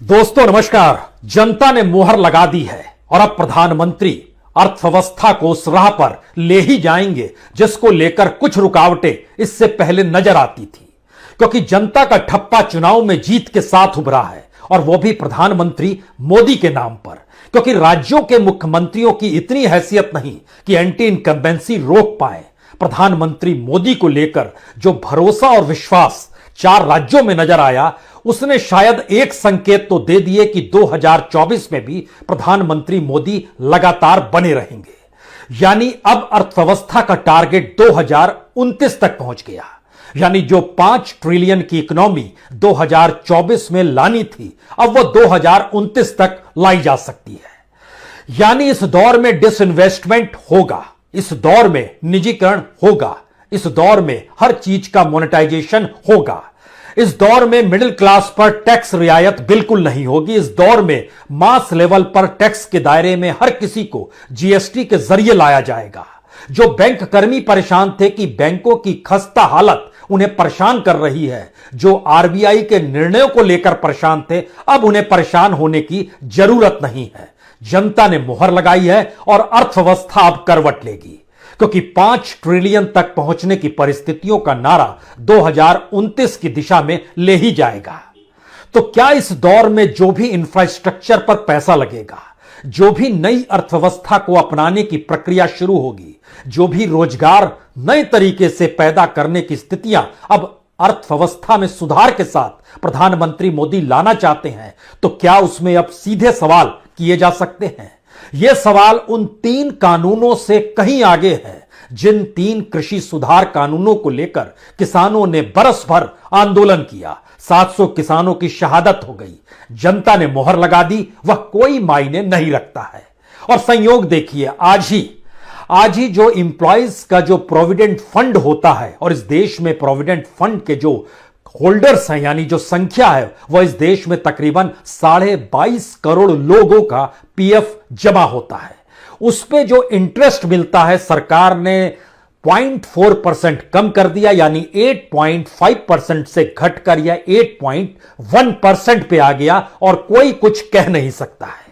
दोस्तों नमस्कार। जनता ने मुहर लगा दी है और अब प्रधानमंत्री अर्थव्यवस्था को उस राह पर ले ही जाएंगे जिसको लेकर कुछ रुकावटें इससे पहले नजर आती थी, क्योंकि जनता का ठप्पा चुनाव में जीत के साथ उभरा है और वो भी प्रधानमंत्री मोदी के नाम पर, क्योंकि राज्यों के मुख्यमंत्रियों की इतनी हैसियत नहीं कि एंटी इनकम्बेंसी रोक पाए। प्रधानमंत्री मोदी को लेकर जो भरोसा और विश्वास 4 राज्यों में नजर आया, उसने शायद एक संकेत तो दे दिए कि 2024 में भी प्रधानमंत्री मोदी लगातार बने रहेंगे। यानी अब अर्थव्यवस्था का टारगेट 2029 तक पहुंच गया। यानी जो 5 ट्रिलियन की इकोनॉमी 2024 में लानी थी, अब वो 2029 तक लाई जा सकती है। यानी इस दौर में डिसइन्वेस्टमेंट होगा, इस दौर में निजीकरण होगा, इस दौर में हर चीज का मोनेटाइजेशन होगा, इस दौर में मिडिल क्लास पर टैक्स रियायत बिल्कुल नहीं होगी, इस दौर में मास लेवल पर टैक्स के दायरे में हर किसी को जीएसटी के जरिए लाया जाएगा। जो बैंक कर्मी परेशान थे कि बैंकों की खस्ता हालत उन्हें परेशान कर रही है, जो आरबीआई के निर्णयों को लेकर परेशान थे, अब उन्हें परेशान होने की जरूरत नहीं है। जनता ने मुहर लगाई है और अर्थव्यवस्था अब करवट लेगी, क्योंकि 5 ट्रिलियन तक पहुंचने की परिस्थितियों का नारा 2029 की दिशा में ले ही जाएगा। तो क्या इस दौर में जो भी इंफ्रास्ट्रक्चर पर पैसा लगेगा, जो भी नई अर्थव्यवस्था को अपनाने की प्रक्रिया शुरू होगी, जो भी रोजगार नए तरीके से पैदा करने की स्थितियां अब अर्थव्यवस्था में सुधार के साथ प्रधानमंत्री मोदी लाना चाहते हैं, तो क्या उसमें अब सीधे सवाल किए जा सकते हैं? यह सवाल उन 3 कानूनों से कहीं आगे है जिन 3 कृषि सुधार कानूनों को लेकर किसानों ने बरस भर आंदोलन किया। 700 किसानों की शहादत हो गई, जनता ने मोहर लगा दी, वह कोई मायने नहीं रखता है। और संयोग देखिए, आज ही जो इंप्लॉइज का जो प्रोविडेंट फंड होता है, और इस देश में प्रोविडेंट फंड के जो होल्डर्स हैं, यानी जो संख्या है, वह इस देश में तकरीबन 22.5 करोड़ लोगों का पीएफ जमा होता है। उस पे जो इंटरेस्ट मिलता है, सरकार ने 0.4% कम कर दिया, यानी 8.5% से घटकर यह 8.1% पे आ गया, और कोई कुछ कह नहीं सकता है।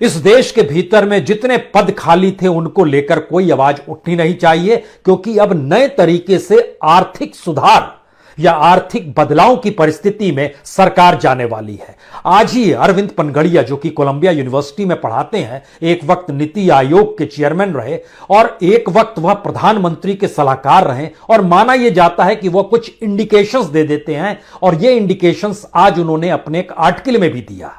इस देश के भीतर में जितने पद खाली थे उनको लेकर कोई आवाज उठनी नहीं चाहिए, क्योंकि अब नए तरीके से आर्थिक सुधार या आर्थिक बदलाव की परिस्थिति में सरकार जाने वाली है। आज ही अरविंद पनगड़िया, जो कि कोलंबिया यूनिवर्सिटी में पढ़ाते हैं, एक वक्त नीति आयोग के चेयरमैन रहे और एक वक्त वह प्रधानमंत्री के सलाहकार रहे, और माना यह जाता है कि वह कुछ इंडिकेशंस दे देते हैं, और यह इंडिकेशंस आज उन्होंने अपने एक आर्टिकल में भी दिया,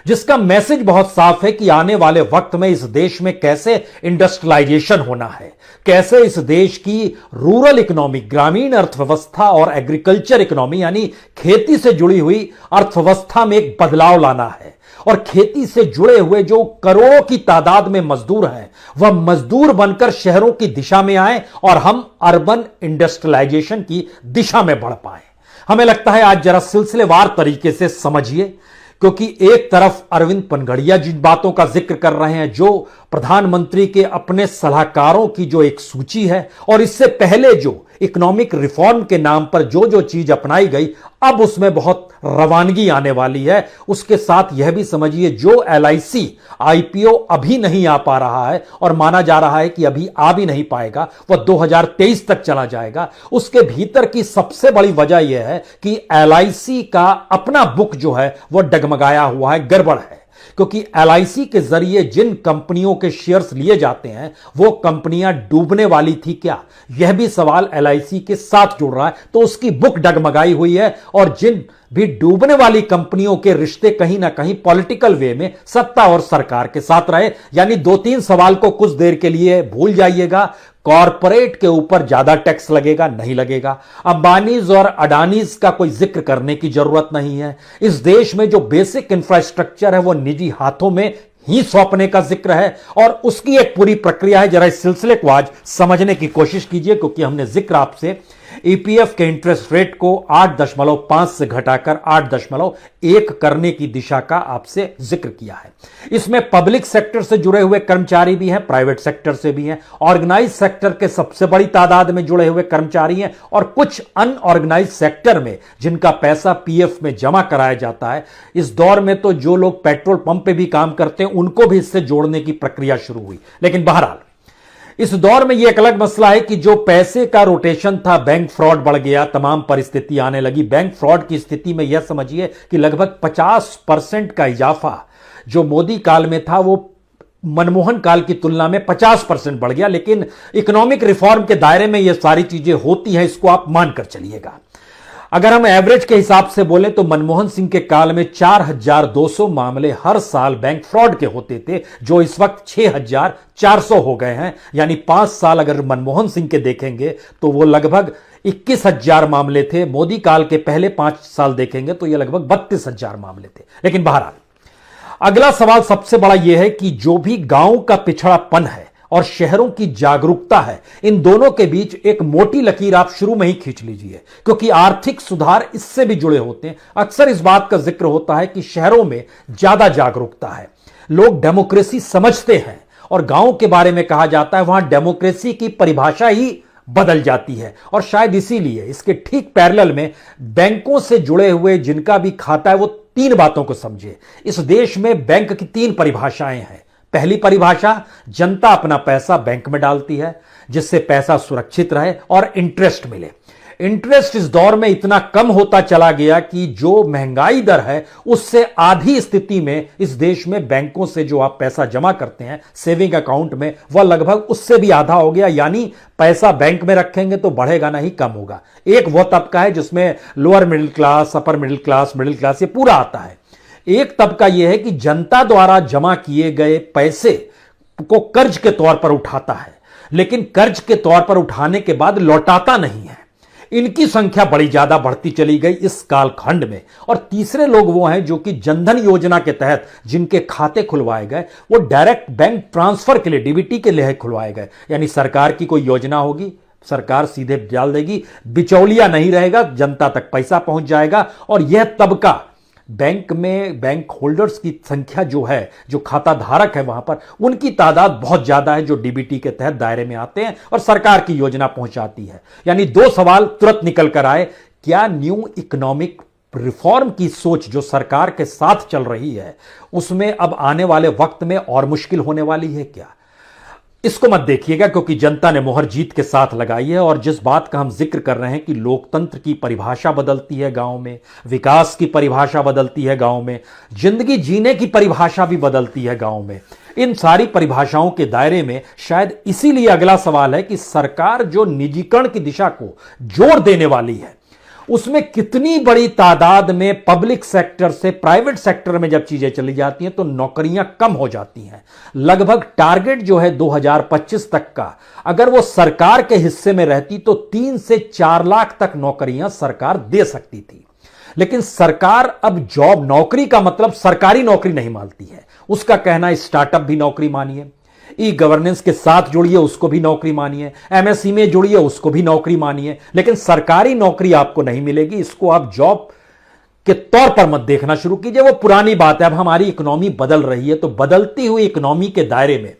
जिसका मैसेज बहुत साफ है कि आने वाले वक्त में इस देश में कैसे इंडस्ट्रियलाइजेशन होना है, कैसे इस देश की रूरल इकोनॉमी, ग्रामीण अर्थव्यवस्था और एग्रीकल्चर इकोनॉमी यानी खेती से जुड़ी हुई अर्थव्यवस्था में एक बदलाव लाना है। और खेती से जुड़े हुए जो करोड़ों की तादाद में मजदूर हैं, वह मजदूर बनकर शहरों की दिशा में आए और हम अर्बन इंडस्ट्रियलाइजेशन की दिशा में बढ़ पाए। हमें लगता है आज जरा सिलसिलेवार तरीके से समझिए, क्योंकि एक तरफ अरविंद पनगड़िया जिन बातों का जिक्र कर रहे हैं, जो प्रधानमंत्री के अपने सलाहकारों की जो एक सूची है, और इससे पहले जो इकोनॉमिक रिफॉर्म के नाम पर जो जो चीज अपनाई गई, अब उसमें बहुत रवानगी आने वाली है। उसके साथ यह भी समझिए, जो एलआईसी आईपीओ अभी नहीं आ पा रहा है और माना जा रहा है कि अभी आ भी नहीं पाएगा, वह 2023 तक चला जाएगा। उसके भीतर की सबसे बड़ी वजह यह है कि एलआईसी का अपना बुक जो है वह डगमगाया हुआ है, गड़बड़ है। क्योंकि एलआईसी के जरिए जिन कंपनियों के शेयर्स लिए जाते हैं, वो कंपनियां डूबने वाली थी क्या, यह भी सवाल एलआईसी के साथ जुड़ रहा है। तो उसकी बुक डगमगाई हुई है, और जिन भी डूबने वाली कंपनियों के रिश्ते कहीं ना कहीं पॉलिटिकल वे में सत्ता और सरकार के साथ रहे। यानी 2-3 सवाल को कुछ देर के लिए भूल जाइएगा। कॉरपोरेट के ऊपर ज्यादा टैक्स लगेगा, नहीं लगेगा। अंबानीज और अडानीज का कोई जिक्र करने की जरूरत नहीं है। इस देश में जो बेसिक इंफ्रास्ट्रक्चर है वो निजी हाथों में ही सौंपने का जिक्र है, और उसकी एक पूरी प्रक्रिया है। जरा इस सिलसिले को आज समझने की कोशिश कीजिए, क्योंकि हमने जिक्र आपसे ईपीएफ के इंटरेस्ट रेट को 8.5 से घटाकर 8.1 करने की दिशा का आपसे जिक्र किया है। इसमें पब्लिक सेक्टर से जुड़े हुए कर्मचारी भी हैं, प्राइवेट सेक्टर से भी हैं, ऑर्गेनाइज सेक्टर के सबसे बड़ी तादाद में जुड़े हुए कर्मचारी हैं और कुछ अनऑर्गेनाइज सेक्टर में जिनका पैसा पीएफ में जमा कराया जाता है। इस दौर में तो जो लोग पेट्रोल पंप पे भी काम करते हैं उनको भी इससे जोड़ने की प्रक्रिया शुरू हुई। लेकिन बहरहाल इस दौर में यह एक अलग मसला है कि जो पैसे का रोटेशन था, बैंक फ्रॉड बढ़ गया, तमाम परिस्थिति आने लगी। बैंक फ्रॉड की स्थिति में यह समझिए कि लगभग 50% का इजाफा जो मोदी काल में था वो मनमोहन काल की तुलना में 50% बढ़ गया। लेकिन इकोनॉमिक रिफॉर्म के दायरे में यह सारी चीजें होती हैं, इसको आप मानकर चलिएगा। अगर हम एवरेज के हिसाब से बोलें तो मनमोहन सिंह के काल में 4200 मामले हर साल बैंक फ्रॉड के होते थे, जो इस वक्त 6400 हो गए हैं। यानी 5 साल अगर मनमोहन सिंह के देखेंगे तो वो लगभग 21000 मामले थे। मोदी काल के पहले 5 साल देखेंगे तो ये लगभग 32000 मामले थे। लेकिन बहरहाल अगला सवाल सबसे बड़ा यह है कि जो भी गांव का पिछड़ापन है और शहरों की जागरूकता है, इन दोनों के बीच एक मोटी लकीर आप शुरू में ही खींच लीजिए, क्योंकि आर्थिक सुधार इससे भी जुड़े होते हैं। अक्सर इस बात का जिक्र होता है कि शहरों में ज्यादा जागरूकता है, लोग डेमोक्रेसी समझते हैं, और गांव के बारे में कहा जाता है वहां डेमोक्रेसी की परिभाषा ही बदल जाती है। और शायद इसीलिए इसके ठीक पैरेलल में बैंकों से जुड़े हुए जिनका भी खाता है वो 3 बातों को समझे। इस देश में बैंक की 3 परिभाषाएं हैं। पहली परिभाषा, जनता अपना पैसा बैंक में डालती है जिससे पैसा सुरक्षित रहे और इंटरेस्ट मिले। इंटरेस्ट इस दौर में इतना कम होता चला गया कि जो महंगाई दर है उससे आधी स्थिति में इस देश में बैंकों से जो आप पैसा जमा करते हैं सेविंग अकाउंट में, वह लगभग उससे भी आधा हो गया। यानी पैसा बैंक में रखेंगे तो बढ़ेगा नहीं, कम होगा। एक वह तबका है जिसमें lower middle class, upper middle class, ये पूरा आता है। एक तबका यह है कि जनता द्वारा जमा किए गए पैसे को कर्ज के तौर पर उठाता है, लेकिन कर्ज के तौर पर उठाने के बाद लौटाता नहीं है। इनकी संख्या बड़ी ज्यादा बढ़ती चली गई इस कालखंड में। और तीसरे लोग वो हैं जो कि जनधन योजना के तहत जिनके खाते खुलवाए गए, वो डायरेक्ट बैंक ट्रांसफर के लिए, डीबीटी के लिए खुलवाए गए। यानी सरकार की कोई योजना होगी, सरकार सीधे डाल देगी, बिचौलिया नहीं रहेगा, जनता तक पैसा पहुंच जाएगा। और यह तबका बैंक में, बैंक होल्डर्स की संख्या जो है, जो खाता धारक है वहां पर, उनकी तादाद बहुत ज्यादा है जो डीबीटी के तहत दायरे में आते हैं और सरकार की योजना पहुंचाती है। यानी 2 सवाल तुरंत निकल कर आए, क्या न्यू इकोनॉमिक रिफॉर्म की सोच जो सरकार के साथ चल रही है उसमें अब आने वाले वक्त में और मुश्किल होने वाली है क्या? इसको मत देखिएगा, क्योंकि जनता ने मोहर जीत के साथ लगाई है। और जिस बात का हम जिक्र कर रहे हैं कि लोकतंत्र की परिभाषा बदलती है गांव में, विकास की परिभाषा बदलती है गांव में, जिंदगी जीने की परिभाषा भी बदलती है गांव में, इन सारी परिभाषाओं के दायरे में शायद इसीलिए अगला सवाल है कि सरकार जो निजीकरण की दिशा को जोर देने वाली है उसमें कितनी बड़ी तादाद में पब्लिक सेक्टर से प्राइवेट सेक्टर में जब चीजें चली जाती हैं तो नौकरियां कम हो जाती हैं। लगभग टारगेट जो है 2025 तक का, अगर वो सरकार के हिस्से में रहती तो 3 से 4 लाख तक नौकरियां सरकार दे सकती थी। लेकिन सरकार अब जॉब, नौकरी का मतलब सरकारी नौकरी नहीं मानती है। उसका कहना है स्टार्टअप भी नौकरी मानिए, ई गवर्नेंस के साथ जुड़िए उसको भी नौकरी मानिए, एमएसई में जुड़िए उसको भी नौकरी मानिए, लेकिन सरकारी नौकरी आपको नहीं मिलेगी। इसको आप जॉब के तौर पर मत देखना शुरू कीजिए। वो पुरानी बात है, अब हमारी इकोनॉमी बदल रही है, तो बदलती हुई इकोनॉमी के दायरे में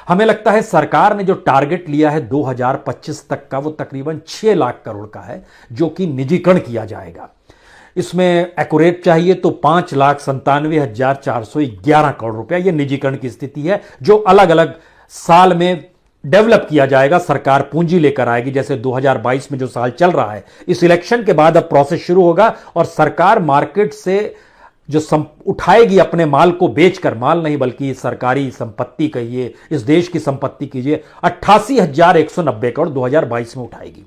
हमें लगता है सरकार ने जो टारगेट लिया है 2025 तक का, वो तकरीबन 6 लाख करोड़ का है जो कि निजीकरण किया जाएगा। इसमें एक्यूरेट चाहिए तो 5,97,411 करोड़ रुपया ये निजीकरण की स्थिति है, जो अलग अलग साल में डेवलप किया जाएगा। सरकार पूंजी लेकर आएगी, जैसे 2022 में जो साल चल रहा है, इस इलेक्शन के बाद अब प्रोसेस शुरू होगा और सरकार मार्केट से जो उठाएगी अपने माल को बेचकर, माल नहीं बल्कि सरकारी संपत्ति कहिए, इस देश की संपत्ति कीजिए, 88,190 करोड़ 2022 में उठाएगी।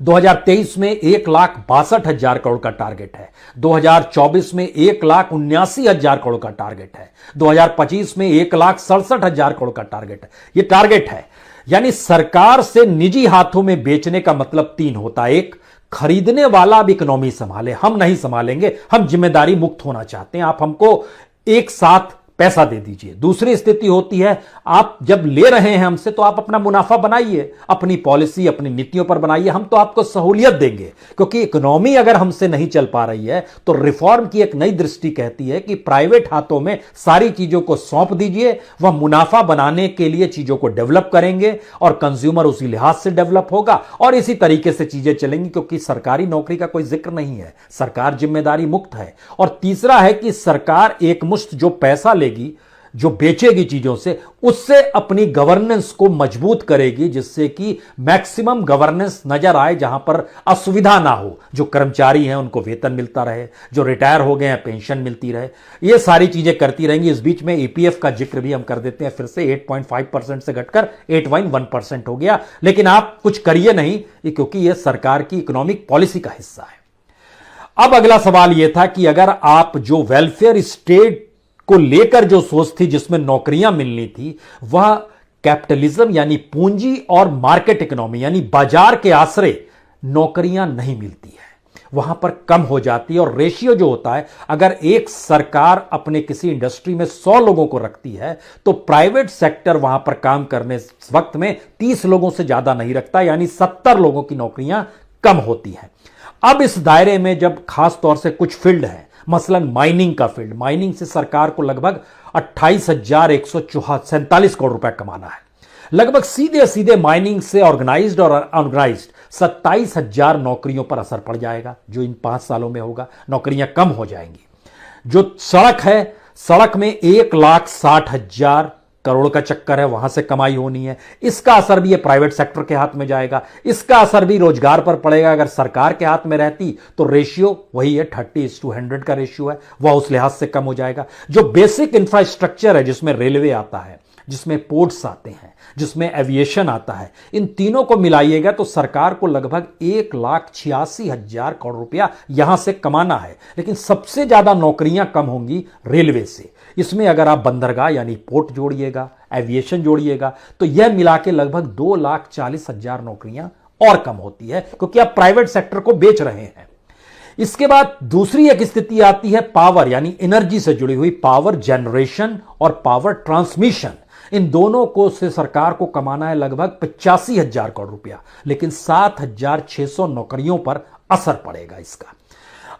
2023 में 1,62,000 करोड़ का टारगेट है, 2024 में 1,79,000 करोड़ का टारगेट है, 2025 में 1,67,000 करोड़ का टारगेट है। यह टारगेट है। यानी सरकार से निजी हाथों में बेचने का मतलब 3 होता है। एक, खरीदने वाला अब इकोनॉमी संभाले, हम नहीं संभालेंगे, हम जिम्मेदारी मुक्त होना चाहते हैं, आप हमको एक साथ पैसा दे दीजिए। दूसरी स्थिति होती है, आप जब ले रहे हैं हमसे तो आप अपना मुनाफा बनाइए, अपनी पॉलिसी अपनी नीतियों पर बनाइए, हम तो आपको सहूलियत देंगे। क्योंकि इकोनॉमी अगर हमसे नहीं चल पा रही है तो रिफॉर्म की एक नई दृष्टि कहती है कि प्राइवेट हाथों में सारी चीजों को सौंप दीजिए, वह मुनाफा बनाने के लिए चीजों को डेवलप करेंगे और कंज्यूमर उसी लिहाज से डेवलप होगा और इसी तरीके से चीजें चलेंगी। क्योंकि सरकारी नौकरी का कोई जिक्र नहीं है, सरकार जिम्मेदारी मुक्त है। और तीसरा है कि सरकार एक मुश्त जो पैसा लेगी, जो बेचेगी चीजों से, उससे अपनी गवर्नेंस को मजबूत करेगी, जिससे कि मैक्सिमम गवर्नेंस नजर आए, जहां पर असुविधा ना हो। जो कर्मचारी हैं उनको वेतन मिलता रहे, जो रिटायर हो गए हैं पेंशन मिलती रहे, ये सारी चीजें करती रहेंगी। इस बीच में ईपीएफ का जिक्र भी हम कर देते हैं, फिर से 8.5% से घटकर 8.1% हो गया। लेकिन आप कुछ करिए नहीं, क्योंकि यह सरकार की इकोनॉमिक पॉलिसी का हिस्सा है। अब अगला सवाल यह था कि अगर आप जो वेलफेयर स्टेट को लेकर जो सोच थी, जिसमें नौकरियां मिलनी थी, वह कैपिटलिज्म यानी पूंजी और मार्केट इकोनॉमी यानी बाजार के आश्रय नौकरियां नहीं मिलती है, वहां पर कम हो जाती है। और रेशियो जो होता है, अगर एक सरकार अपने किसी इंडस्ट्री में 100 लोगों को रखती है तो प्राइवेट सेक्टर वहां पर काम करने वक्त में 30 लोगों से ज्यादा नहीं रखता, यानी 70 लोगों की नौकरियां कम होती हैं। अब इस दायरे में जब खास तौर से कुछ फील्ड है, मसलन माइनिंग का फील्ड, माइनिंग से सरकार को लगभग 28,147 करोड़ रुपए कमाना है। लगभग सीधे सीधे माइनिंग से ऑर्गेनाइज्ड और अनऑर्गेनाइज्ड 27,000 नौकरियों पर असर पड़ जाएगा, जो इन 5 सालों में होगा। नौकरियां कम हो जाएंगी। जो सड़क है, सड़क में 1,60,000 करोड़ का चक्कर है, वहां से कमाई होनी है। इसका असर भी ये प्राइवेट सेक्टर के हाथ में जाएगा, इसका असर भी रोजगार पर पड़ेगा। अगर सरकार के हाथ में रहती तो रेशियो वही है, 30:100 का रेशियो है, वह उस लिहाज से कम हो जाएगा। जो बेसिक इंफ्रास्ट्रक्चर है, जिसमें रेलवे आता है, जिसमें पोर्ट्स आते हैं, जिसमें एविएशन आता है, इन तीनों को मिलाइएगा तो सरकार को लगभग 1,86,000 करोड़ रुपया यहां से कमाना है। लेकिन सबसे ज्यादा नौकरियां कम होंगी रेलवे से। इसमें अगर आप बंदरगाह यानी पोर्ट जोड़िएगा, एविएशन जोड़िएगा, तो यह मिला के लगभग 2,40,000 नौकरियां और कम होती है, क्योंकि आप प्राइवेट सेक्टर को बेच रहे हैं। इसके बाद दूसरी एक स्थिति आती है पावर यानी एनर्जी से जुड़ी हुई, पावर जनरेशन और पावर ट्रांसमिशन। इन दोनों को से सरकार को कमाना है लगभग 85,000 करोड़ रुपया, लेकिन 7,600 नौकरियों पर असर पड़ेगा इसका।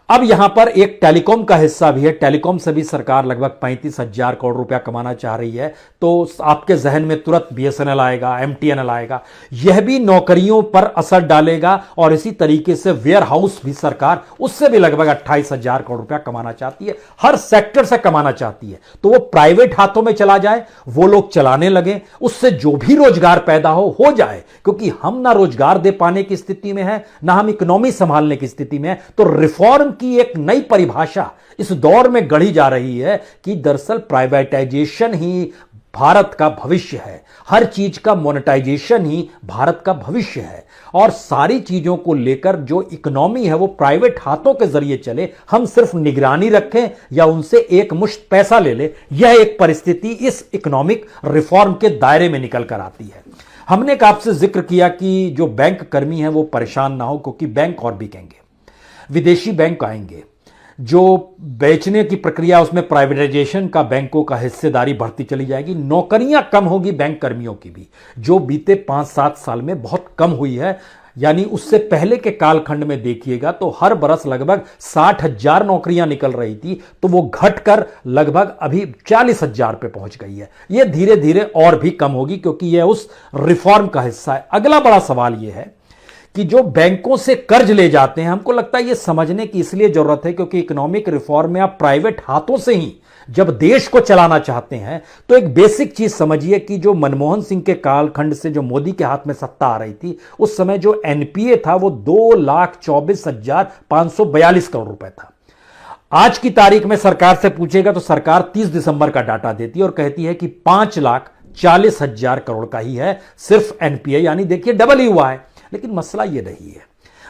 अब यहां पर एक टेलीकॉम का हिस्सा भी है, टेलीकॉम से भी सरकार लगभग 35,000 करोड़ रुपया कमाना चाह रही है। तो आपके जहन में तुरंत बीएसएनएल आएगा, एमटीएनएल आएगा, यह भी नौकरियों पर असर डालेगा। और इसी तरीके से वेयर हाउस भी सरकार, उससे भी लगभग 28,000 करोड़ रुपया कमाना चाहती है, हर सेक्टर से कमाना चाहती है। तो वो प्राइवेट हाथों में चला जाए, वो लोग चलाने लगे, उससे जो भी रोजगार पैदा हो जाए, क्योंकि हम ना रोजगार दे पाने की स्थिति में है, ना हम इकोनॉमी संभालने की स्थिति में है। तो रिफॉर्म की एक नई परिभाषा इस दौर में गढ़ी जा रही है कि दरअसल प्राइवेटाइजेशन ही भारत का भविष्य है, हर चीज का मोनेटाइजेशन ही भारत का भविष्य है। और सारी चीजों को लेकर जो इकोनॉमी है वो प्राइवेट हाथों के जरिए चले, हम सिर्फ निगरानी रखें या उनसे एक मुश्त पैसा ले ले, यह एक परिस्थिति इस इकोनॉमिक रिफॉर्म के दायरे में निकल कर आती है। हमने आपसे जिक्र किया कि जो बैंक कर्मी हैं वो परेशान ना हो, क्योंकि बैंक और बिकेंगे, विदेशी बैंक आएंगे, जो बेचने की प्रक्रिया उसमें प्राइवेटाइजेशन का बैंकों का हिस्सेदारी बढ़ती चली जाएगी, नौकरियां कम होगी बैंक कर्मियों की भी, जो बीते 5-7 साल में बहुत कम हुई है। यानी उससे पहले के कालखंड में देखिएगा तो हर बरस लगभग 60,000 नौकरियां निकल रही थी, तो वो घटकर लगभग अभी 40,000 पे पहुंच गई है। ये धीरे धीरे और भी कम होगी, क्योंकि यह उस रिफॉर्म का हिस्सा है। अगला बड़ा सवाल यह है कि जो बैंकों से कर्ज ले जाते हैं, हमको लगता है यह समझने की इसलिए जरूरत है क्योंकि इकोनॉमिक रिफॉर्म में आप प्राइवेट हाथों से ही जब देश को चलाना चाहते हैं तो एक बेसिक चीज समझिए कि जो मनमोहन सिंह के कालखंड से जो मोदी के हाथ में सत्ता आ रही थी, उस समय जो एनपीए था वो 2,24,542 करोड़ रुपए था। आज की तारीख में सरकार से पूछेगा तो सरकार 30 दिसंबर का डाटा देती है और कहती है कि 5,40,000 करोड़ का ही है सिर्फ एनपीए, यानी देखिए डबल ही हुआ है। लेकिन मसला यह नहीं है,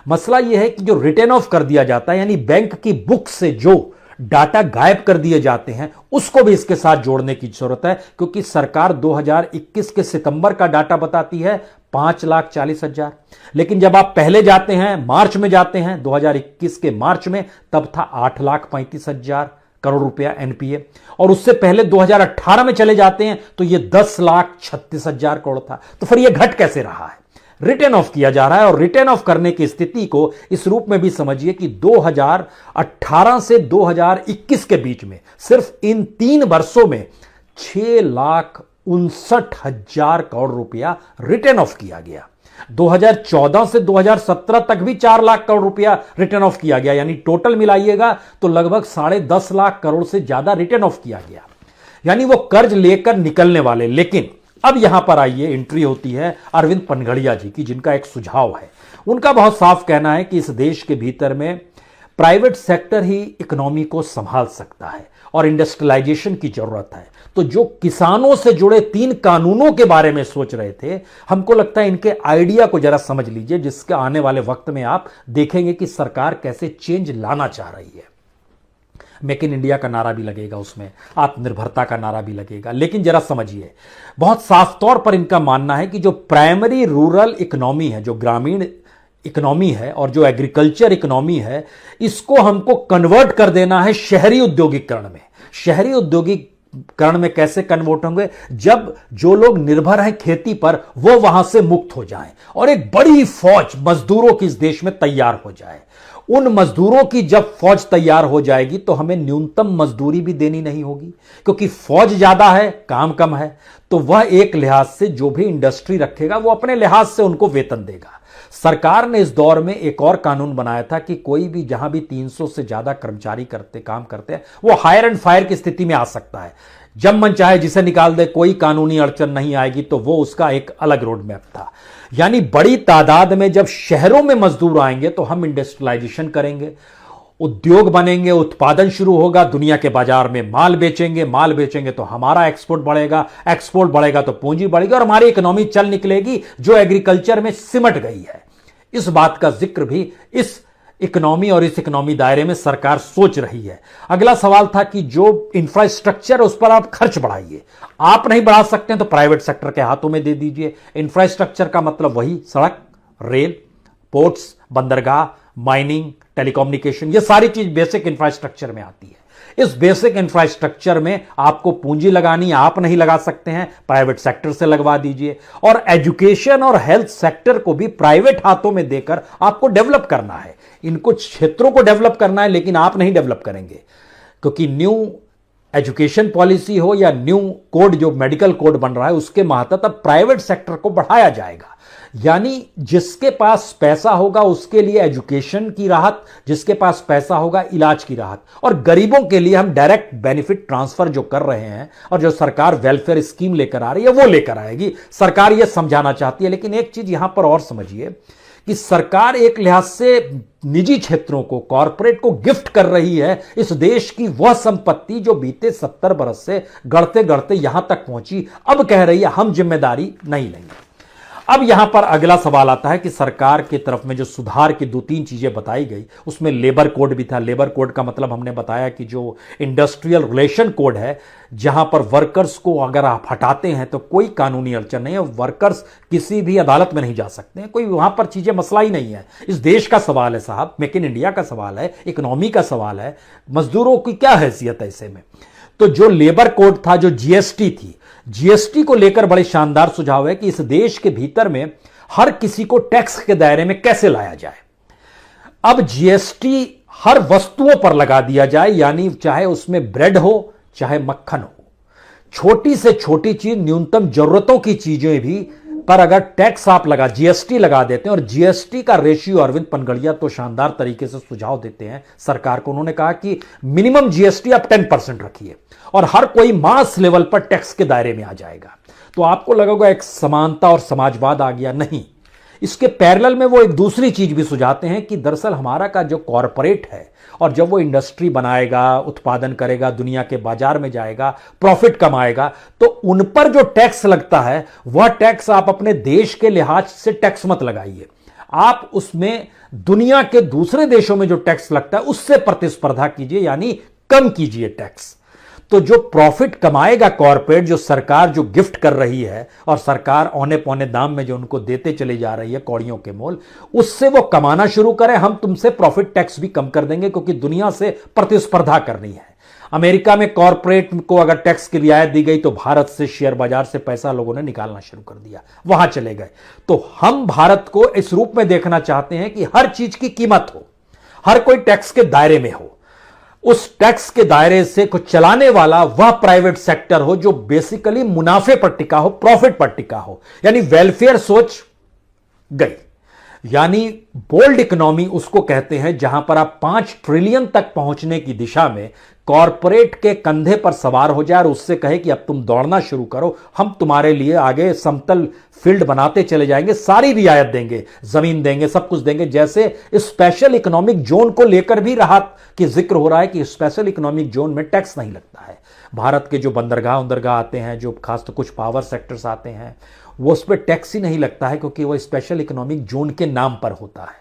मसला यह है कि जो रिटर्न ऑफ कर दिया जाता है, यानी बैंक की बुक से जो डाटा गायब कर दिए जाते हैं, उसको भी इसके साथ जोड़ने की जरूरत है। क्योंकि सरकार 2021 के सितंबर का डाटा बताती है 5,40,000, लेकिन जब आप पहले जाते हैं, मार्च में जाते हैं, 2021 के मार्च में, तब था 8,35,000 करोड़ रुपया एनपीए, और उससे पहले 2018 में चले जाते हैं तो ये 10,36,000 करोड़ था। तो फिर ये घट कैसे रहा है? रिटर्न ऑफ किया जा रहा है, और रिटर्न ऑफ करने की स्थिति को इस रूप में भी समझिए कि 2018 से 2021 के बीच में सिर्फ इन 3 वर्षों में 6,59,000 करोड़ रुपया रिटर्न ऑफ किया गया। 2014 से 2017 तक भी 4 लाख करोड़ रुपया रिटर्न ऑफ किया गया, यानी टोटल मिलाइएगा तो लगभग 10.5 लाख करोड़ से ज्यादा रिटर्न ऑफ किया गया। यानी वो कर्ज लेकर निकलने वाले। लेकिन अब यहां पर आइए, एंट्री होती है अरविंद पनगड़िया जी की, जिनका एक सुझाव है। उनका बहुत साफ कहना है कि इस देश के भीतर में प्राइवेट सेक्टर ही इकोनॉमी को संभाल सकता है और इंडस्ट्रियलाइजेशन की जरूरत है। तो जो किसानों से जुड़े 3 कानूनों के बारे में सोच रहे थे, हमको लगता है इनके आइडिया को जरा समझ लीजिए, जिसके आने वाले वक्त में आप देखेंगे कि सरकार कैसे चेंज लाना चाह रही है। मेक इन इंडिया का नारा भी लगेगा, उसमें आत्मनिर्भरता का नारा भी लगेगा। लेकिन जरा समझिए, बहुत साफ तौर पर इनका मानना है कि जो प्राइमरी रूरल इकोनॉमी है, जो ग्रामीण इकोनॉमी है, और जो एग्रीकल्चर इकोनॉमी है, इसको हमको कन्वर्ट कर देना है शहरी औद्योगिकरण में। शहरी औद्योगिकरण में कैसे कन्वर्ट होंगे? जब जो लोग निर्भर हैं खेती पर, वो वहां से मुक्त हो जाएं और एक बड़ी फौज मजदूरों की इस देश में तैयार हो जाए। उन मजदूरों की जब फौज तैयार हो जाएगी तो हमें न्यूनतम मजदूरी भी देनी नहीं होगी, क्योंकि फौज ज्यादा है, काम कम है। तो वह एक लिहाज से जो भी इंडस्ट्री रखेगा वो अपने लिहाज से उनको वेतन देगा। सरकार ने इस दौर में एक और कानून बनाया था कि कोई भी जहां भी 300 से ज्यादा कर्मचारी काम करते हैं, वो हायर एंड फायर की स्थिति में आ सकता है। जब मन चाहे जिसे निकाल दे, कोई कानूनी अड़चन नहीं आएगी। तो वो उसका एक अलग रोड मैप था। यानी बड़ी तादाद में जब शहरों में मजदूर आएंगे तो हम इंडस्ट्रियलाइजेशन करेंगे, उद्योग बनेंगे, उत्पादन शुरू होगा, दुनिया के बाजार में माल बेचेंगे तो हमारा एक्सपोर्ट बढ़ेगा तो पूंजी बढ़ेगी और हमारी इकोनॉमी चल निकलेगी, जो एग्रीकल्चर में सिमट गई है। इस बात का जिक्र भी इस इकोनॉमी और इस इकोनॉमी दायरे में सरकार सोच रही है। अगला सवाल था कि जो इंफ्रास्ट्रक्चर है उस पर आप खर्च बढ़ाइए। आप नहीं बढ़ा सकते हैं तो प्राइवेट सेक्टर के हाथों में दे दीजिए। इंफ्रास्ट्रक्चर का मतलब वही सड़क, रेल, पोर्ट्स, बंदरगाह, माइनिंग, टेलीकम्युनिकेशन, ये सारी चीज बेसिक इंफ्रास्ट्रक्चर में आती है। इस बेसिक इंफ्रास्ट्रक्चर में आपको पूंजी लगानी, आप नहीं लगा सकते हैं, प्राइवेट सेक्टर से लगवा दीजिए। और एजुकेशन और हेल्थ सेक्टर को भी प्राइवेट हाथों में देकर आपको डेवलप करना है। इनको क्षेत्रों को डेवलप करना है, लेकिन आप नहीं डेवलप करेंगे, क्योंकि न्यू एजुकेशन पॉलिसी हो या न्यू कोड, जो मेडिकल कोड बन रहा है, उसके मातहत अब प्राइवेट सेक्टर को बढ़ाया जाएगा। यानी जिसके पास पैसा होगा उसके लिए एजुकेशन की राहत, जिसके पास पैसा होगा इलाज की राहत, और गरीबों के लिए हम डायरेक्ट बेनिफिट ट्रांसफर जो कर रहे हैं और जो सरकार वेलफेयर स्कीम लेकर आ रही है वो लेकर आएगी। सरकार यह समझाना चाहती है। लेकिन एक चीज यहां पर और समझिए कि सरकार एक लिहाज से निजी क्षेत्रों को, कॉरपोरेट को गिफ्ट कर रही है इस देश की वह संपत्ति जो बीते 70 बरस से गढ़ते गढ़ते यहां तक पहुंची। अब कह रही है हम जिम्मेदारी नहीं लेंगे। अब यहां पर अगला सवाल आता है कि सरकार की तरफ में जो सुधार की 2-3 चीजें बताई गई, उसमें लेबर कोड भी था। लेबर कोड का मतलब हमने बताया कि जो इंडस्ट्रियल रिलेशन कोड है, जहां पर वर्कर्स को अगर आप हटाते हैं तो कोई कानूनी अड़चन नहीं है, वर्कर्स किसी भी अदालत में नहीं जा सकते हैं, कोई वहां पर चीजें मसला ही नहीं है। इस देश का सवाल है साहब, मेक इन इंडिया का सवाल है, इकोनॉमी का सवाल है, मजदूरों की क्या हैसियत है ऐसे में। तो जो लेबर कोड था, जो जीएसटी थी, जीएसटी को लेकर बड़े शानदार सुझाव है कि इस देश के भीतर में हर किसी को टैक्स के दायरे में कैसे लाया जाए। अब जीएसटी हर वस्तुओं पर लगा दिया जाए, यानी चाहे उसमें ब्रेड हो चाहे मक्खन हो, छोटी से छोटी चीज, न्यूनतम जरूरतों की चीजें भी पर अगर टैक्स आप लगा, जीएसटी लगा देते हैं। और जीएसटी का रेशियो अरविंद पनगड़िया तो शानदार तरीके से सुझाव देते हैं सरकार को। उन्होंने कहा कि मिनिमम जीएसटी आप 10% रखिए और हर कोई मास लेवल पर टैक्स के दायरे में आ जाएगा। तो आपको लगेगा एक समानता और समाजवाद आ गया। नहीं, इसके पैरेलल में वो एक दूसरी चीज भी सुझाते हैं कि दरअसल हमारा का जो कॉरपोरेट है, और जब वो इंडस्ट्री बनाएगा, उत्पादन करेगा, दुनिया के बाजार में जाएगा, प्रॉफिट कमाएगा, तो उन पर जो टैक्स लगता है वह टैक्स आप अपने देश के लिहाज से टैक्स मत लगाइए। आप उसमें दुनिया के दूसरे देशों में जो टैक्स लगता है उससे प्रतिस्पर्धा कीजिए, यानी कम कीजिए टैक्स। तो जो प्रॉफिट कमाएगा कॉरपोरेट, जो सरकार जो गिफ्ट कर रही है और सरकार औने पौने दाम में जो उनको देते चली जा रही है कौड़ियों के मोल, उससे वो कमाना शुरू करें। हम तुमसे प्रॉफिट टैक्स भी कम कर देंगे क्योंकि दुनिया से प्रतिस्पर्धा करनी है। अमेरिका में कॉरपोरेट को अगर टैक्स की रियायत दी गई तो भारत से शेयर बाजार से पैसा लोगों ने निकालना शुरू कर दिया, वहां चले गए। तो हम भारत को इस रूप में देखना चाहते हैं कि हर चीज की कीमत हो, हर कोई टैक्स के दायरे में हो, उस टैक्स के दायरे से कुछ चलाने वाला वह प्राइवेट सेक्टर हो जो बेसिकली मुनाफे पर टिका हो, प्रॉफिट पर टिका हो। यानी वेलफेयर सोच गई। यानी बोल्ड इकोनॉमी उसको कहते हैं जहां पर आप 5 ट्रिलियन तक पहुंचने की दिशा में कॉरपोरेट के कंधे पर सवार हो जाए और उससे कहे कि अब तुम दौड़ना शुरू करो, हम तुम्हारे लिए आगे समतल फील्ड बनाते चले जाएंगे, सारी रियायत देंगे, जमीन देंगे, सब कुछ देंगे। जैसे स्पेशल इकोनॉमिक जोन को लेकर भी राहत की जिक्र हो रहा है कि स्पेशल इकोनॉमिक जोन में टैक्स नहीं लगता है। भारत के जो बंदरगाह आते हैं, जो खास तो कुछ पावर सेक्टर्स आते हैं, वो उस पर टैक्स ही नहीं लगता है क्योंकि वो स्पेशल इकोनॉमिक जोन के नाम पर होता है,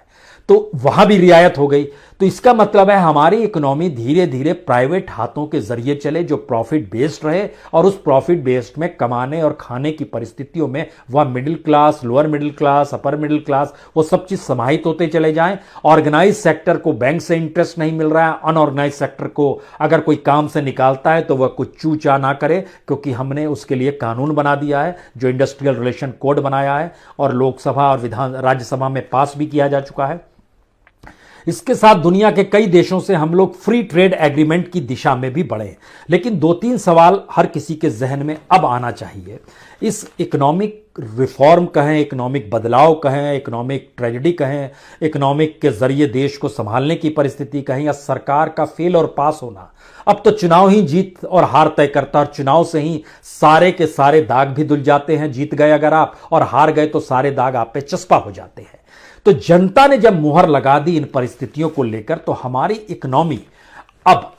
तो वहां भी रियायत हो गई। तो इसका मतलब है हमारी इकोनॉमी धीरे धीरे प्राइवेट हाथों के जरिए चले, जो प्रॉफिट बेस्ड रहे, और उस प्रॉफिट बेस्ड में कमाने और खाने की परिस्थितियों में वह middle class, lower middle class, upper middle class, वो सब चीज समाहित होते चले जाएं। ऑर्गेनाइज सेक्टर को बैंक से इंटरेस्ट नहीं मिल रहा है, अनऑर्गेनाइज सेक्टर को अगर कोई काम से निकालता है तो वह कुछ चूचा ना करे, क्योंकि हमने उसके लिए कानून बना दिया है, जो इंडस्ट्रियल रिलेशन कोड बनाया है और लोकसभा और राज्यसभा में पास भी किया जा चुका है। इसके साथ दुनिया के कई देशों से हम लोग फ्री ट्रेड एग्रीमेंट की दिशा में भी बढ़े। लेकिन 2-3 सवाल हर किसी के जहन में अब आना चाहिए। इस इकोनॉमिक रिफॉर्म कहें, इकोनॉमिक बदलाव कहें, इकोनॉमिक ट्रेजेडी कहें, इकोनॉमिक के जरिए देश को संभालने की परिस्थिति कहें, या सरकार का फेल और पास होना, अब तो चुनाव ही जीत और हार तय करता है और चुनाव से ही सारे के सारे दाग भी धुल जाते हैं। जीत गए अगर आप और हार गए तो सारे दाग आप पे चस्पा हो जाते हैं। तो जनता ने जब मुहर लगा दी इन परिस्थितियों को लेकर, तो हमारी इकोनॉमी अब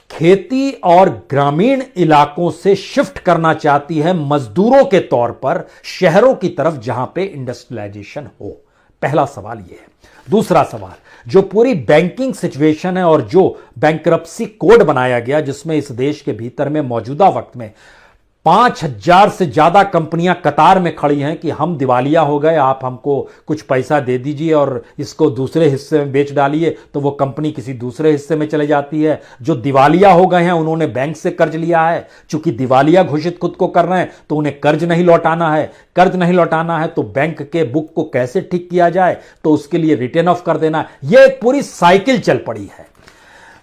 खेती और ग्रामीण इलाकों से शिफ्ट करना चाहती है मजदूरों के तौर पर शहरों की तरफ, जहां पे इंडस्ट्रियलाइजेशन हो। पहला सवाल यह है। दूसरा सवाल, जो पूरी बैंकिंग सिचुएशन है और जो बैंकरप्सी कोड बनाया गया, जिसमें इस देश के भीतर में मौजूदा वक्त में 5000 से ज्यादा कंपनियां कतार में खड़ी हैं कि हम दिवालिया हो गए, आप हमको कुछ पैसा दे दीजिए और इसको दूसरे हिस्से में बेच डालिए, तो वो कंपनी किसी दूसरे हिस्से में चले जाती है। जो दिवालिया हो गए हैं उन्होंने बैंक से कर्ज लिया है, चूंकि दिवालिया घोषित खुद को कर रहे हैं तो उन्हें कर्ज नहीं लौटाना है। कर्ज नहीं लौटाना है तो बैंक के बुक को कैसे ठीक किया जाए, तो उसके लिए रिटर्न ऑफ कर देना। यह एक पूरी साइकिल चल पड़ी है।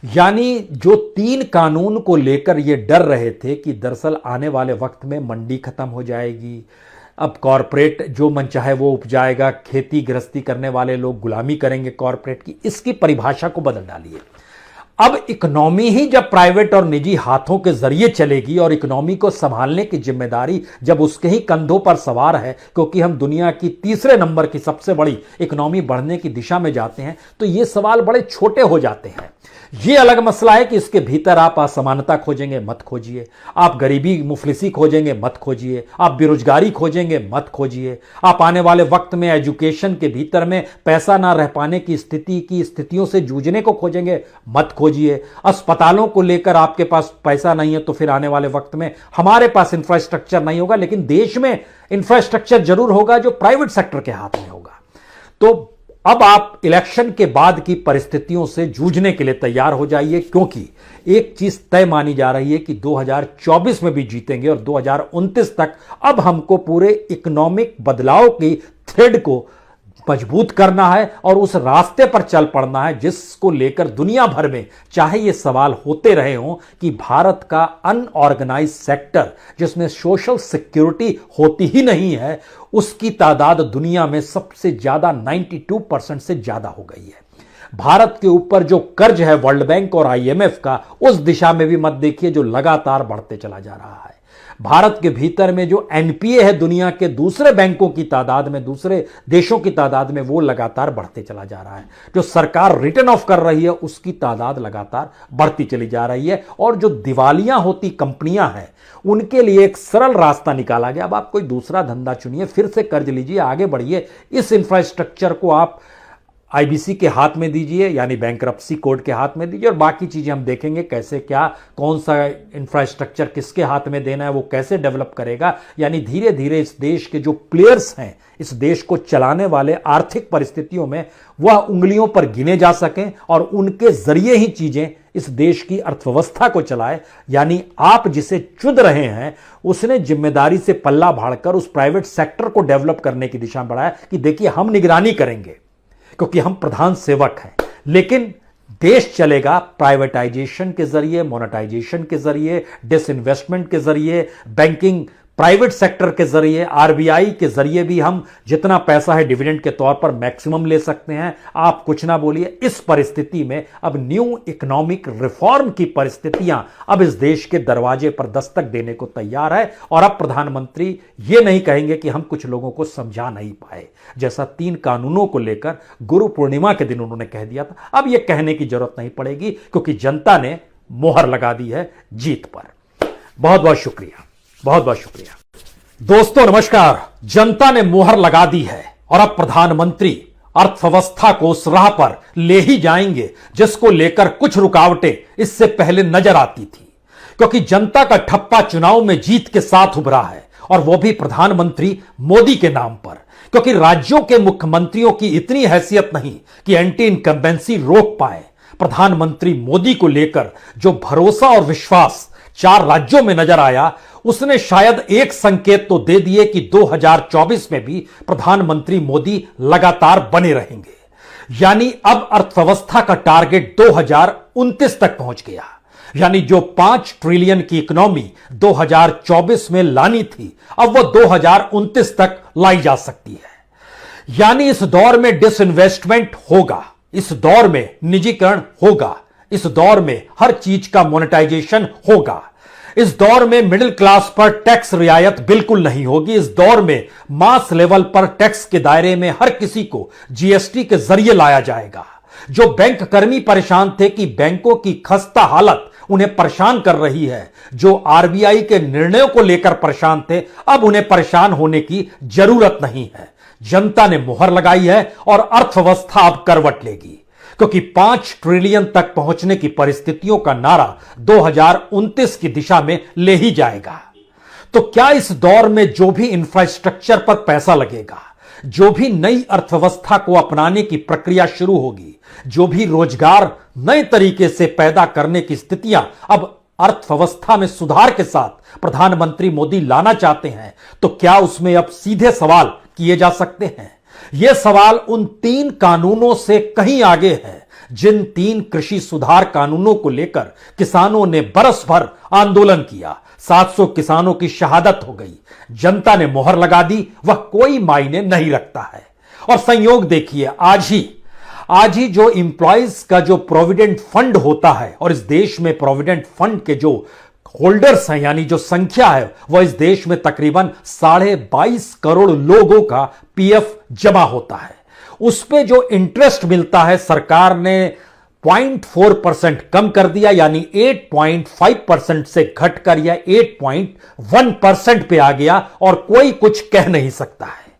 यानी जो 3 कानून को लेकर ये डर रहे थे कि दरअसल आने वाले वक्त में मंडी खत्म हो जाएगी, अब कॉरपोरेट जो मन चाहे वो उपजाएगा, खेती गृहस्थी करने वाले लोग गुलामी करेंगे कॉरपोरेट की, इसकी परिभाषा को बदल डालिए। अब इकोनॉमी ही जब प्राइवेट और निजी हाथों के जरिए चलेगी और इकोनॉमी को संभालने की जिम्मेदारी जब उसके ही कंधों पर सवार है, क्योंकि हम दुनिया की तीसरे नंबर की सबसे बड़ी इकोनॉमी बढ़ने की दिशा में जाते हैं, तो ये सवाल बड़े छोटे हो जाते हैं। ये अलग मसला है कि इसके भीतर आप असमानता खोजेंगे, मत खोजिए। आप गरीबी मुफलिसी खोजेंगे, मत खोजिए। आप बेरोजगारी खोजेंगे, मत खोजिए। आप आने वाले वक्त में एजुकेशन के भीतर में पैसा ना रह पाने की स्थितियों से जूझने को खोजेंगे, मत खोजिए। अस्पतालों को लेकर आपके पास पैसा नहीं है तो फिर आने वाले वक्त में हमारे पास इंफ्रास्ट्रक्चर नहीं होगा, लेकिन देश में इंफ्रास्ट्रक्चर जरूर होगा जो प्राइवेट सेक्टर के हाथ में होगा। तो अब आप इलेक्शन के बाद की परिस्थितियों से जूझने के लिए तैयार हो जाइए, क्योंकि एक चीज तय मानी जा रही है कि 2024 में भी जीतेंगे और 2029 तक अब हमको पूरे इकोनॉमिक बदलाव की थ्रेड को मजबूत करना है और उस रास्ते पर चल पड़ना है जिसको लेकर दुनिया भर में चाहे ये सवाल होते रहे हों कि भारत का अनऑर्गेनाइज सेक्टर, जिसमें सोशल सिक्योरिटी होती ही नहीं है, उसकी तादाद दुनिया में सबसे ज्यादा 92% से ज्यादा हो गई है। भारत के ऊपर जो कर्ज है वर्ल्ड बैंक और IMF का, उस दिशा में भी मत देखिए, जो लगातार बढ़ते चला जा रहा है। भारत के भीतर में जो NPA है दुनिया के दूसरे बैंकों की तादाद में, दूसरे देशों की तादाद में, वो लगातार बढ़ते चला जा रहा है। जो सरकार रिटर्न ऑफ कर रही है उसकी तादाद लगातार बढ़ती चली जा रही है। और जो दिवालिया होती कंपनियां हैं उनके लिए एक सरल रास्ता निकाला गया। अब आप कोई दूसरा धंधा चुनिए, फिर से कर्ज लीजिए, आगे बढ़िए। इस इंफ्रास्ट्रक्चर को आप आईबीसी के हाथ में दीजिए, यानी बैंक्रप्सी कोर्ट के हाथ में दीजिए, और बाकी चीजें हम देखेंगे कैसे क्या, कौन सा इंफ्रास्ट्रक्चर किसके हाथ में देना है, वो कैसे डेवलप करेगा। यानी धीरे धीरे इस देश के जो प्लेयर्स हैं, इस देश को चलाने वाले, आर्थिक परिस्थितियों में वह उंगलियों पर गिने जा सकें और उनके जरिए ही चीजें इस देश की अर्थव्यवस्था को चलाए। यानी आप जिसे चुन रहे हैं उसने जिम्मेदारी से पल्ला भाड़कर उस प्राइवेट सेक्टर को डेवलप करने की दिशा में बढ़ाया कि देखिए हम निगरानी करेंगे क्योंकि हम प्रधान सेवक हैं, लेकिन देश चलेगा प्राइवेटाइजेशन के जरिए, मोनेटाइजेशन के जरिए, डिसइन्वेस्टमेंट के जरिए, बैंकिंग प्राइवेट सेक्टर के जरिए, आरबीआई के जरिए भी हम जितना पैसा है डिविडेंड के तौर पर मैक्सिमम ले सकते हैं। आप कुछ ना बोलिए। इस परिस्थिति में अब न्यू इकोनॉमिक रिफॉर्म की परिस्थितियां अब इस देश के दरवाजे पर दस्तक देने को तैयार है और अब प्रधानमंत्री ये नहीं कहेंगे कि हम कुछ लोगों को समझा नहीं पाए, जैसा 3 कानूनों को लेकर गुरु पूर्णिमा के दिन उन्होंने कह दिया था। अब यह कहने की जरूरत नहीं पड़ेगी क्योंकि जनता ने मोहर लगा दी है जीत पर। बहुत बहुत शुक्रिया, बहुत बहुत शुक्रिया। दोस्तों नमस्कार। जनता ने मोहर लगा दी है और अब प्रधानमंत्री अर्थव्यवस्था को उस राह पर ले ही जाएंगे जिसको लेकर कुछ रुकावटें इससे पहले नजर आती थी, क्योंकि जनता का ठप्पा चुनाव में जीत के साथ उभरा है और वो भी प्रधानमंत्री मोदी के नाम पर, क्योंकि राज्यों के मुख्यमंत्रियों की इतनी हैसियत नहीं कि एंटी इनकम्बेंसी रोक पाए। प्रधानमंत्री मोदी को लेकर जो भरोसा और विश्वास 4 राज्यों में नजर आया, उसने शायद एक संकेत तो दे दिए कि 2024 में भी प्रधानमंत्री मोदी लगातार बने रहेंगे। यानी अब अर्थव्यवस्था का टारगेट 2029 तक पहुंच गया। यानी जो 5 ट्रिलियन की इकोनॉमी 2024 में लानी थी, अब वो 2029 तक लाई जा सकती है। यानी इस दौर में डिसइन्वेस्टमेंट होगा, इस दौर में निजीकरण होगा, इस दौर में हर चीज का मोनेटाइजेशन होगा, इस दौर में मिडिल क्लास पर टैक्स रियायत बिल्कुल नहीं होगी, इस दौर में मास लेवल पर टैक्स के दायरे में हर किसी को जीएसटी के जरिए लाया जाएगा। जो बैंक कर्मी परेशान थे कि बैंकों की खस्ता हालत उन्हें परेशान कर रही है, जो आरबीआई के निर्णयों को लेकर परेशान थे, अब उन्हें परेशान होने की जरूरत नहीं है। जनता ने मोहर लगाई है और अर्थव्यवस्था अब करवट लेगी, क्योंकि 5 ट्रिलियन तक पहुंचने की परिस्थितियों का नारा 2029 की दिशा में ले ही जाएगा। तो क्या इस दौर में जो भी इंफ्रास्ट्रक्चर पर पैसा लगेगा, जो भी नई अर्थव्यवस्था को अपनाने की प्रक्रिया शुरू होगी, जो भी रोजगार नए तरीके से पैदा करने की स्थितियां अब अर्थव्यवस्था में सुधार के साथ प्रधानमंत्री मोदी लाना चाहते हैं, तो क्या उसमें अब सीधे सवाल किए जा सकते हैं? यह सवाल उन 3 कानूनों से कहीं आगे है जिन 3 कृषि सुधार कानूनों को लेकर किसानों ने बरस भर आंदोलन किया। 700 किसानों की शहादत हो गई, जनता ने मोहर लगा दी, वह कोई मायने नहीं रखता है। और संयोग देखिए, आज ही जो इंप्लॉइज का जो प्रोविडेंट फंड होता है, और इस देश में प्रोविडेंट फंड के जो होल्डर्स हैं, यानी जो संख्या है, वह इस देश में तकरीबन 22.5 करोड़ लोगों का पीएफ जमा होता है। उस पे जो इंटरेस्ट मिलता है, सरकार ने 0.4% कम कर दिया, यानी 8.5% से घटकर यह 8.1% पे आ गया और कोई कुछ कह नहीं सकता है।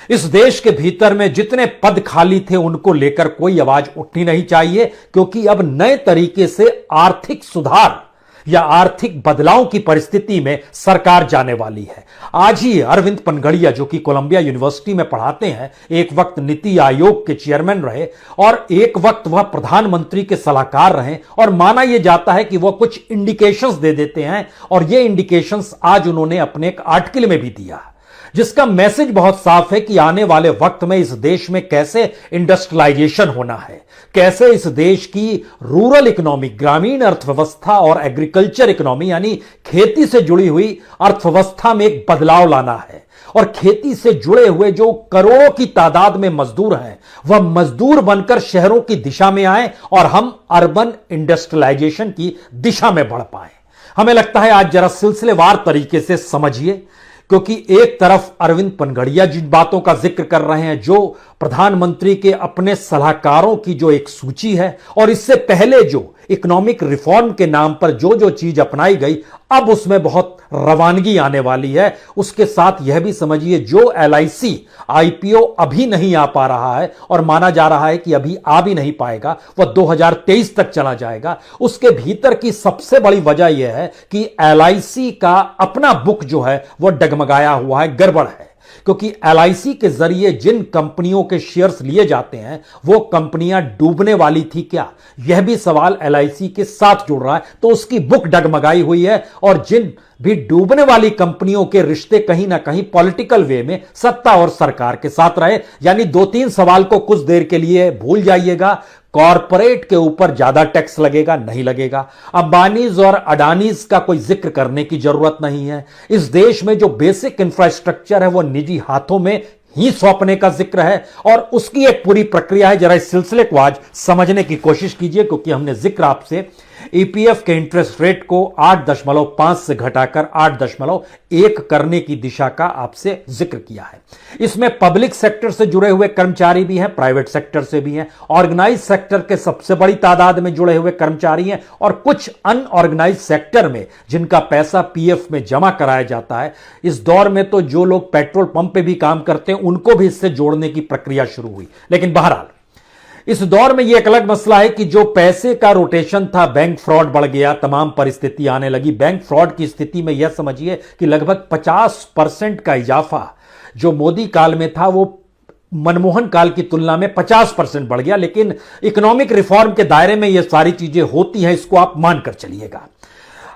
इस देश के भीतर में जितने पद खाली थे उनको लेकर कोई आवाज उठनी नहीं चाहिए, क्योंकि अब नए तरीके से आर्थिक सुधार या आर्थिक बदलाव की परिस्थिति में सरकार जाने वाली है। आज ही अरविंद पनगड़िया, जो कि कोलंबिया यूनिवर्सिटी में पढ़ाते हैं, एक वक्त नीति आयोग के चेयरमैन रहे और एक वक्त वह प्रधानमंत्री के सलाहकार रहे, और माना यह जाता है कि वह कुछ इंडिकेशंस दे देते हैं, और यह इंडिकेशंस आज उन्होंने अपने एक आर्टिकल में भी दिया, जिसका मैसेज बहुत साफ है कि आने वाले वक्त में इस देश में कैसे इंडस्ट्रियलाइजेशन होना है, कैसे इस देश की रूरल इकोनॉमी, ग्रामीण अर्थव्यवस्था और एग्रीकल्चर इकोनॉमी यानी खेती से जुड़ी हुई अर्थव्यवस्था में एक बदलाव लाना है, और खेती से जुड़े हुए जो करोड़ों की तादाद में मजदूर हैं, वह मजदूर बनकर शहरों की दिशा में आए और हम अर्बन इंडस्ट्रियलाइजेशन की दिशा में बढ़ पाए। हमें लगता है आज जरा सिलसिलेवार तरीके से समझिए, क्योंकि एक तरफ अरविंद पनगड़िया जिन बातों का जिक्र कर रहे हैं, जो प्रधानमंत्री के अपने सलाहकारों की जो एक सूची है और इससे पहले जो इकोनॉमिक रिफॉर्म के नाम पर जो जो चीज अपनाई गई, अब उसमें बहुत रवानगी आने वाली है। उसके साथ यह भी समझिए, जो LIC IPO अभी नहीं आ पा रहा है और माना जा रहा है कि अभी आ भी नहीं पाएगा, वह 2023 तक चला जाएगा। उसके भीतर की सबसे बड़ी वजह यह है कि LIC का अपना बुक जो है वह डगमगाया हुआ है, गड़बड़ है। क्योंकि LIC के जरिए जिन कंपनियों के शेयर्स लिए जाते हैं वो कंपनियां डूबने वाली थी क्या, यह भी सवाल LIC के साथ जुड़ रहा है। तो उसकी बुक डगमगाई हुई है और जिन भी डूबने वाली कंपनियों के रिश्ते कहीं ना कहीं पॉलिटिकल वे में सत्ता और सरकार के साथ रहे। यानी 2-3 सवाल को कुछ देर के लिए भूल जाइएगा। कॉरपोरेट के ऊपर ज्यादा टैक्स लगेगा, नहीं लगेगा। अंबानीज और अडानीज का कोई जिक्र करने की जरूरत नहीं है। इस देश में जो बेसिक इंफ्रास्ट्रक्चर है वो निजी हाथों में ही सौंपने का जिक्र है और उसकी एक पूरी प्रक्रिया है। जरा इस सिलसिले को आज समझने की कोशिश कीजिए, क्योंकि हमने जिक्र आपसे EPF के इंटरेस्ट रेट को 8.5 से घटाकर 8.1 करने की दिशा का आपसे जिक्र किया है। इसमें पब्लिक सेक्टर से जुड़े हुए कर्मचारी भी हैं, प्राइवेट सेक्टर से भी हैं, ऑर्गेनाइज सेक्टर के सबसे बड़ी तादाद में जुड़े हुए कर्मचारी हैं और कुछ अनऑर्गेनाइज सेक्टर में जिनका पैसा PF में जमा कराया जाता है। इस दौर में तो जो लोग पेट्रोल पंप पे भी काम करते हैं उनको भी इससे जोड़ने की प्रक्रिया शुरू हुई। लेकिन बहरहाल इस दौर में यह एक अलग मसला है कि जो पैसे का रोटेशन था, बैंक फ्रॉड बढ़ गया, तमाम परिस्थिति आने लगी। बैंक फ्रॉड की स्थिति में यह समझिए कि लगभग 50% का इजाफा जो मोदी काल में था वो मनमोहन काल की तुलना में 50% बढ़ गया। लेकिन इकोनॉमिक रिफॉर्म के दायरे में यह सारी चीजें होती हैं, इसको आप मानकर चलिएगा।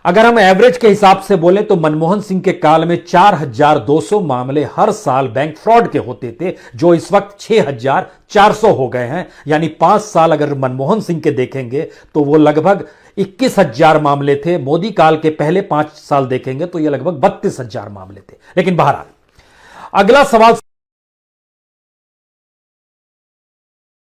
अगर हम एवरेज के हिसाब से बोले तो मनमोहन सिंह के काल में 4200 मामले हर साल बैंक फ्रॉड के होते थे, जो इस वक्त 6400 हो गए हैं। यानी 5 साल अगर मनमोहन सिंह के देखेंगे तो वो लगभग 21000 मामले थे। मोदी काल के पहले 5 साल देखेंगे तो ये लगभग 32000 मामले थे। लेकिन बहरहाल अगला सवाल